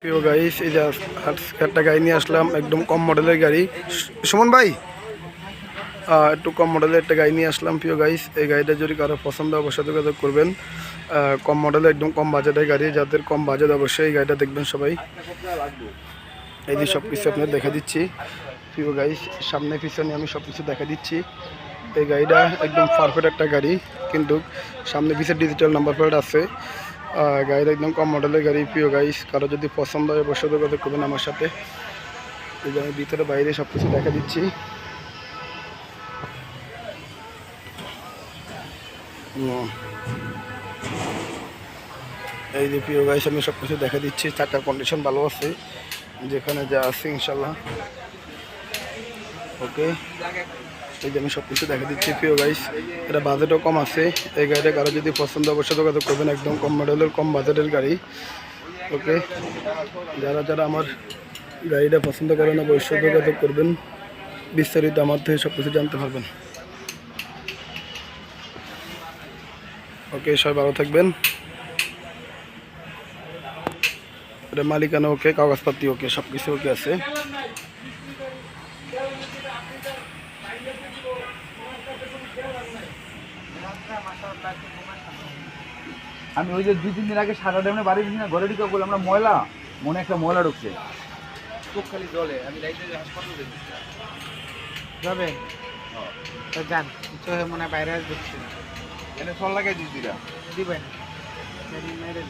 প্রিয় গাইস, এই যে একটা গাড়ি নিয়ে আসলাম, একদম কম মডেলের গাড়ি। সুমন ভাই, একটু কম মডেলের একটা গাড়ি নিয়ে আসলাম প্রিয় গাইস। এই গাড়িটা যদি কারো পছন্দ হয় অবশ্যই যোগাযোগ করবেন। কম মডেলের একদম কম বাজেটের গাড়ি, যাদের কম বাজেট অবশ্যই এই গাড়িটা দেখবেন সবাই। এই যে সব কিছু আপনার দেখা দিচ্ছি প্রিয় গাইস, সামনে পিছনে আমি সব কিছু দেখা দিচ্ছি। এই গাড়িটা একদম পারফেক্ট একটা গাড়ি, কিন্তু সামনে পিছনে ডিজিটাল নাম্বার প্লেট আছে। গাড়িটা একদম কম মডেলের গাড়ি প্রিয় গাইস, কারো যদি পছন্দ হয় অবশ্যই যোগাযোগ করবেন আমার সাথে। এই যে আমি ভিতরে বাইরে সব কিছু দেখা দিচ্ছি। এই যে প্রিয় গাইস, আমি সব কিছু দেখা দিচ্ছি। চাকার কন্ডিশন ভালো আছে, যেখানে যা আছে ইনশাল্লাহ ওকে। এই যে আমি সব কিছু দেখা দিচ্ছি প্রিয় গাইস, এটা বাজেটও কম আছে। এই গাড়িটা কারো যদি পছন্দ অবশ্যই যোগাযোগ করবেন, একদম কম মডেলের কম বাজেটের গাড়ি ওকে। যারা যারা আমার গাড়িটা পছন্দ করেন অবশ্যই যোগাযোগ করবেন, বিস্তারিত আমার থেকে সব কিছু জানতে পারবেন ওকে। সবাই ভালো থাকবেন। এটা মালিকানা ওকে, কাগজপাতি ওকে, সব কিছু ওকে আছে। আমি ওই যে 2-3 দিন আগে সাদা ড্যামে বাড়ি দিছি না, ঘরে ঢুকে বললাম আমরা ময়লা, মনে একটা ময়লা ঢুকছে, চোখ খালি জলে। আমি হাসপাতালে যাবে তো যান, চোখে মনে হয় বাইরে আসবে, এনে ফল লাগাই দিস দিরা দিবেন মেরে